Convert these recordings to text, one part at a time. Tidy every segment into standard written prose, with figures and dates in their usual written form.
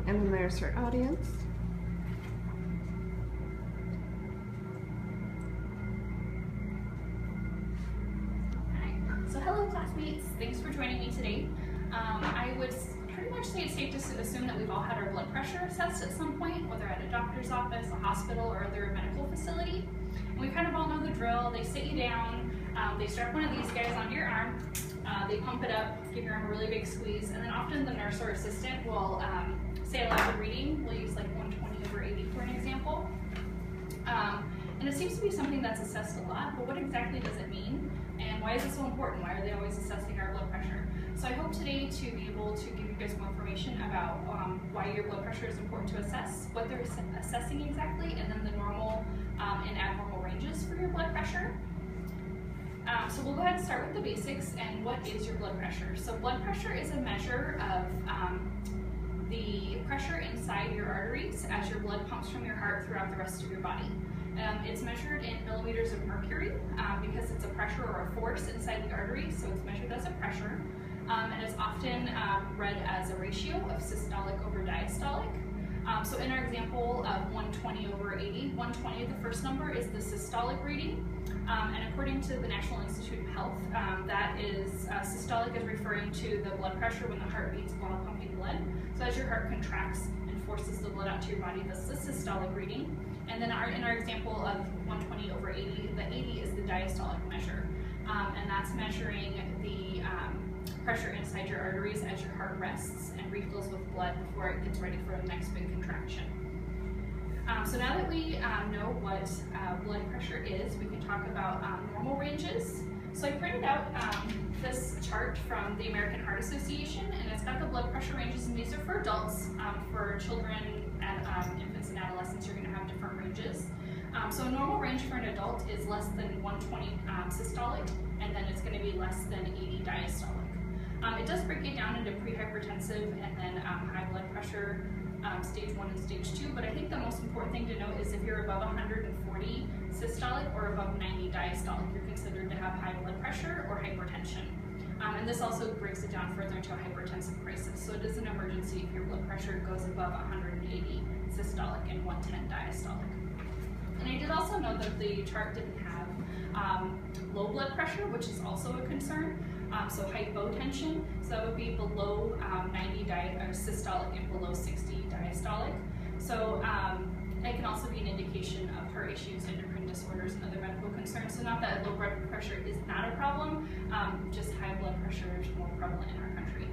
And then there's our audience. So hello classmates, thanks for joining me today. I would pretty much say it's safe to assume that we've all had our blood pressure assessed at some point, whether at a doctor's office, a hospital, or other medical facility. And we kind of all know the drill. They sit you down, they strap one of these guys onto your arm, they pump it up, give your arm a really big squeeze, and then often the nurse or assistant will say aloud the reading. We'll use like 120/80 for an example. And it seems to be something that's assessed a lot, but what exactly does it mean? And why is it so important? Why are they always assessing our blood pressure? So I hope today to be able to give you guys more information about why your blood pressure is important to assess, what they're assessing exactly, and then the normal and abnormal ranges for your blood pressure. So we'll go ahead and start with the basics. And what is your blood pressure? So blood pressure is a measure of the pressure inside your arteries as your blood pumps from your heart throughout the rest of your body. It's measured in millimeters of mercury because it's a pressure or a force inside the artery, so it's measured as a pressure. And it's often read as a ratio of systolic over diastolic. So in our example of 120/80, 120, the first number, is the systolic reading. And according to the National Institute of Health, that is, systolic is referring to the blood pressure when the heart beats while pumping blood. So as your heart contracts and forces the blood out to your body, that's the systolic reading. And then in our example of 120/80, the 80 is the diastolic measure. And that's measuring the pressure inside your arteries as your heart rests and refills with blood before it gets ready for the next big contraction. So now that we know what blood pressure is, we can talk about normal ranges. So I printed out this chart from the American Heart Association, and it's got the blood pressure ranges, and these are for adults. For children, infants, and adolescents, you're going to have different ranges. So a normal range for an adult is less than 120 systolic, and then it's going to be less than 80 diastolic. It does break it down into prehypertensive and then high blood pressure, stage 1 and stage 2, but I think the most important thing to note is if you're above 140 systolic or above 90 diastolic, you're considered to have high blood pressure or hypertension. And this also breaks it down further into a hypertensive crisis. So it is an emergency if your blood pressure goes above 180 systolic and 110 diastolic. And I did also note that the chart didn't have low blood pressure, which is also a concern. So hypotension, so that would be below 90 systolic and below 60 diastolic. So it can also be an indication of heart issues, endocrine disorders, and other medical concerns. So not that low blood pressure is not a problem, just high blood pressure is more prevalent in our country.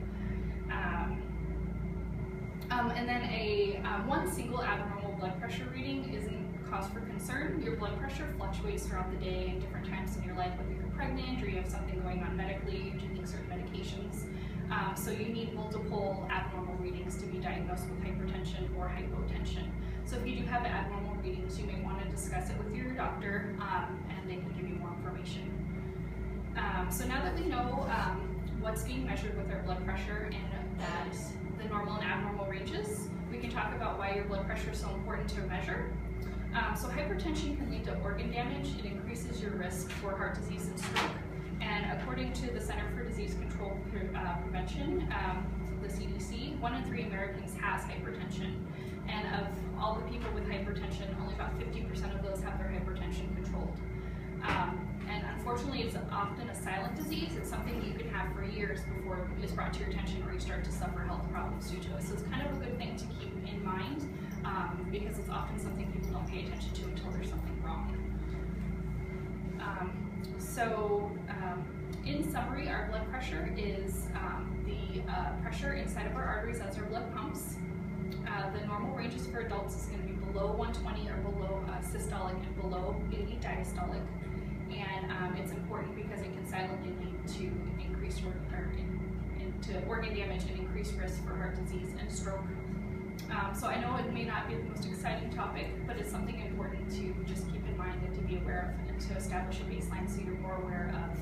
And then one single abnormal blood pressure reading isn't cause for concern. Your blood pressure fluctuates throughout the day and different times in your life, whether you're pregnant or you have something going on medically, you're taking certain medications. So you need multiple abnormal readings to be diagnosed with hypertension or hypotension. So if you do have abnormal readings, you may want to discuss it with your doctor and they can give you more information. So now that we know what's being measured with our blood pressure and that the normal and abnormal ranges, we can talk about why your blood pressure is so important to measure. So hypertension can lead to organ damage. It increases your risk for heart disease and stroke. And according to the Center for Disease Control Prevention, the CDC, 1 in 3 Americans has hypertension. And of all the people with hypertension, only about 50% of those have their hypertension controlled. And unfortunately, it's often a silent disease. It's something you can have for years before it's brought to your attention or you start to suffer health problems due to it. So it's kind of a good thing to keep in mind because it's often something people don't pay attention to until there's something wrong. In summary, our blood pressure is the pressure inside of our arteries as our blood pumps. The normal ranges for adults is going to be below 120 or below systolic and below 80 diastolic. And it's important because it can silently lead to increased organ damage and increased risk for heart disease and stroke. So I know it may not be the most exciting topic, but it's something important to just keep in mind and to be aware of and to establish a baseline so you're more aware of